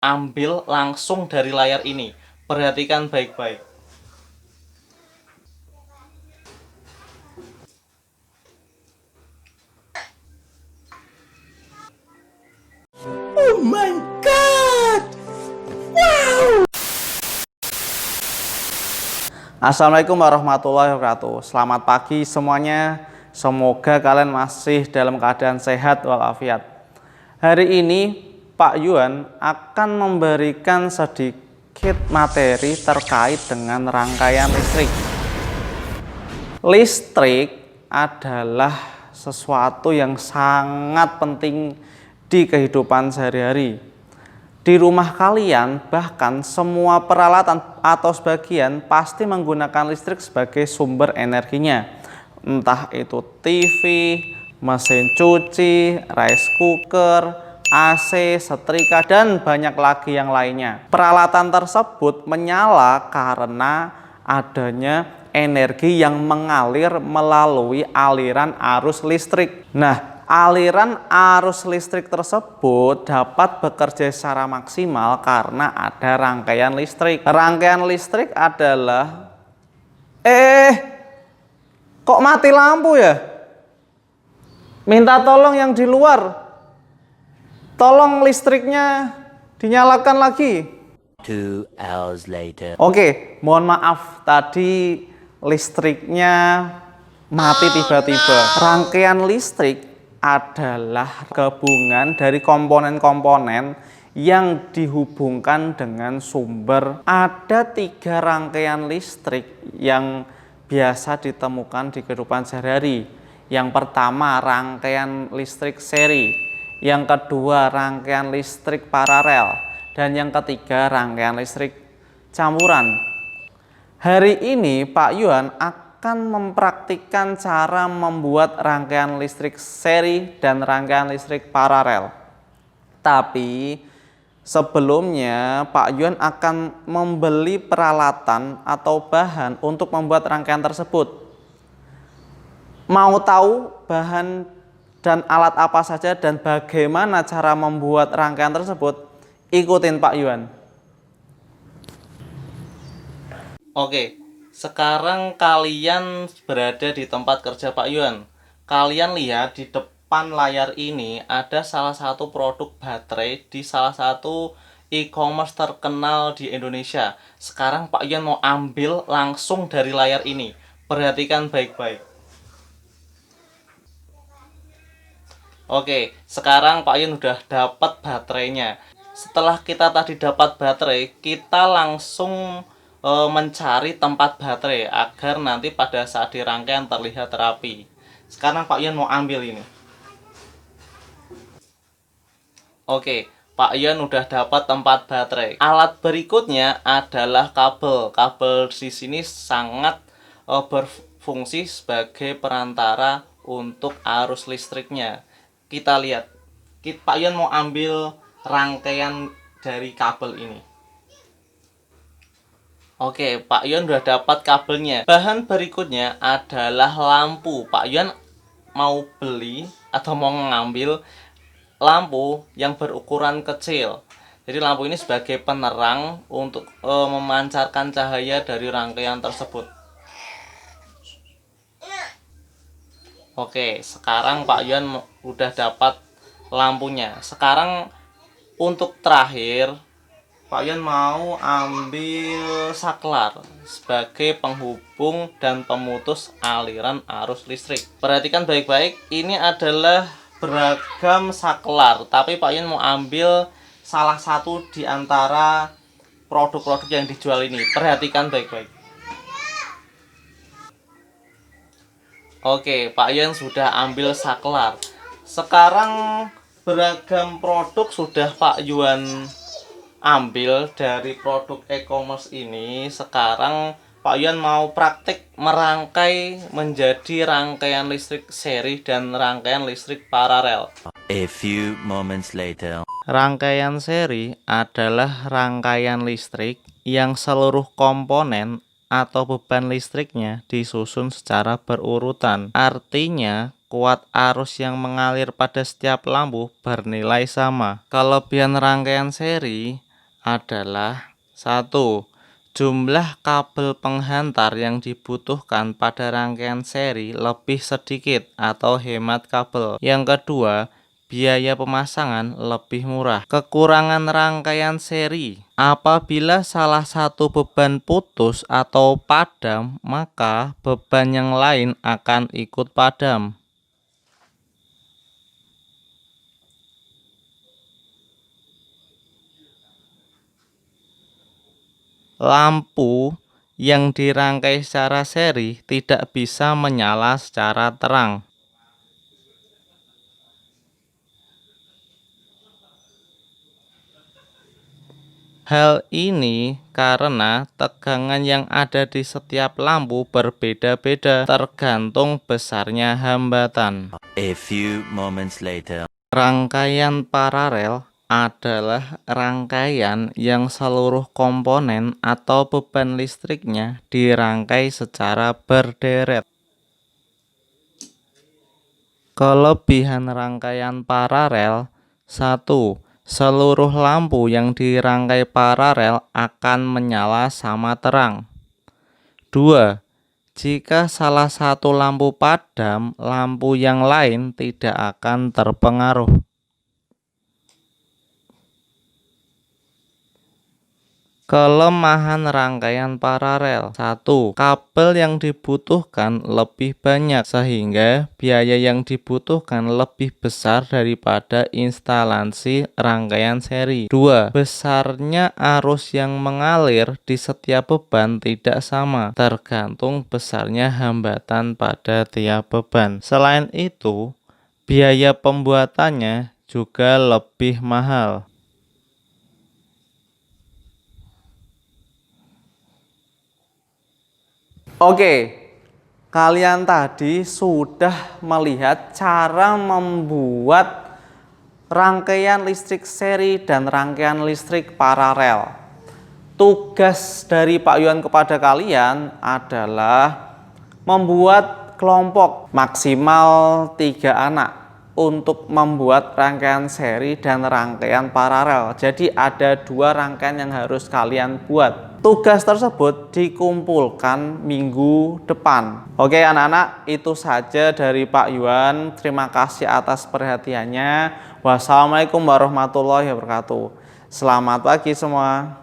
ambil langsung dari layar ini. Perhatikan baik-baik. Oh my god! Wow! Assalamualaikum warahmatullahi wabarakatuh. Selamat pagi semuanya. Semoga kalian masih dalam keadaan sehat walafiat. Hari ini Pak Yuan akan memberikan sedikit materi terkait dengan rangkaian listrik. Listrik adalah sesuatu yang sangat penting di kehidupan sehari-hari. Di rumah kalian, bahkan semua peralatan atau sebagian pasti menggunakan listrik sebagai sumber energinya. Entah itu TV, mesin cuci, rice cooker, AC, setrika, dan banyak lagi yang lainnya. Peralatan tersebut menyala karena adanya energi yang mengalir melalui aliran arus listrik. Nah, aliran arus listrik tersebut dapat bekerja secara maksimal karena ada rangkaian listrik. Rangkaian listrik adalah kok mati lampu ya? Minta tolong yang di luar. Tolong listriknya dinyalakan lagi. 2 hours later. Oke, mohon maaf tadi listriknya mati tiba-tiba. Rangkaian listrik adalah gabungan dari komponen-komponen yang dihubungkan dengan sumber. Ada 3 rangkaian listrik yang biasa ditemukan di kehidupan sehari-hari. Yang pertama, rangkaian listrik seri. Yang kedua, rangkaian listrik paralel. Dan yang ketiga, rangkaian listrik campuran. Hari ini Pak Yuan akan mempraktikkan cara membuat rangkaian listrik seri dan rangkaian listrik paralel. Tapi sebelumnya Pak Yuan akan membeli peralatan atau bahan untuk membuat rangkaian tersebut. Mau tahu bahan dan alat apa saja dan bagaimana cara membuat rangkaian tersebut? Ikutin Pak Yuan. Oke, sekarang kalian berada di tempat kerja Pak Yuan. Kalian lihat di depan layar ini ada salah satu produk baterai di salah satu e-commerce terkenal di Indonesia. Sekarang Pak Yuan mau ambil langsung dari layar ini. Perhatikan baik-baik. Oke, sekarang Pak Yuan udah dapat baterainya. Setelah kita tadi dapat baterai, kita langsung mencari tempat baterai agar nanti pada saat dirangkaian terlihat rapi. Sekarang Pak Yuan mau ambil ini. Oke, Pak Yuan udah dapat tempat baterai. Alat berikutnya adalah kabel. Kabel di sini sangat berfungsi sebagai perantara untuk arus listriknya. Kita lihat, Pak Yuan mau ambil rangkaian dari kabel ini. Oke, Pak Yuan udah dapat kabelnya. Bahan berikutnya adalah lampu. Pak Yuan mau beli atau mau ngambil lampu yang berukuran kecil. Jadi lampu ini sebagai penerang untuk memancarkan cahaya dari rangkaian tersebut. Oke, sekarang Pak Yuan udah dapat lampunya. Sekarang untuk terakhir, Pak Yuan mau ambil saklar sebagai penghubung dan pemutus aliran arus listrik. Perhatikan baik-baik, ini adalah beragam saklar, tapi Pak Yuan mau ambil salah satu di antara produk-produk yang dijual ini. Perhatikan baik-baik. Oke, Pak Yuan sudah ambil saklar. Sekarang beragam produk sudah Pak Yuan ambil dari produk e-commerce ini. Sekarang Pak Yuan mau praktik merangkai menjadi rangkaian listrik seri dan rangkaian listrik paralel. A few moments later. Rangkaian seri adalah rangkaian listrik yang seluruh komponen atau beban listriknya disusun secara berurutan. Artinya, kuat arus yang mengalir pada setiap lampu bernilai sama. Kelebihan rangkaian seri adalah 1. Jumlah kabel penghantar yang dibutuhkan pada rangkaian seri lebih sedikit atau hemat kabel. Yang kedua, biaya pemasangan lebih murah. Kekurangan rangkaian seri. Apabila salah satu beban putus atau padam, maka beban yang lain akan ikut padam. Lampu yang dirangkai secara seri tidak bisa menyala secara terang. Hal ini karena tegangan yang ada di setiap lampu berbeda-beda tergantung besarnya hambatan. A few moments later. Rangkaian paralel adalah rangkaian yang seluruh komponen atau beban listriknya dirangkai secara berderet. Kelebihan rangkaian paralel: 1. Seluruh lampu yang dirangkai paralel akan menyala sama terang. 2. Jika salah satu lampu padam, lampu yang lain tidak akan terpengaruh. Kelemahan rangkaian paralel: 1. Kabel yang dibutuhkan lebih banyak sehingga biaya yang dibutuhkan lebih besar daripada instalasi rangkaian seri. 2. Besarnya arus yang mengalir di setiap beban tidak sama, tergantung besarnya hambatan pada tiap beban. Selain itu, biaya pembuatannya juga lebih mahal. Oke, kalian tadi sudah melihat cara membuat rangkaian listrik seri dan rangkaian listrik paralel. Tugas dari Pak Yuan kepada kalian adalah membuat kelompok maksimal 3 anak untuk membuat rangkaian seri dan rangkaian paralel. Jadi ada 2 rangkaian yang harus kalian buat. Tugas tersebut dikumpulkan minggu depan. Oke anak-anak, itu saja dari Pak Yuan. Terima kasih atas perhatiannya. Wassalamualaikum warahmatullahi wabarakatuh. Selamat pagi semua.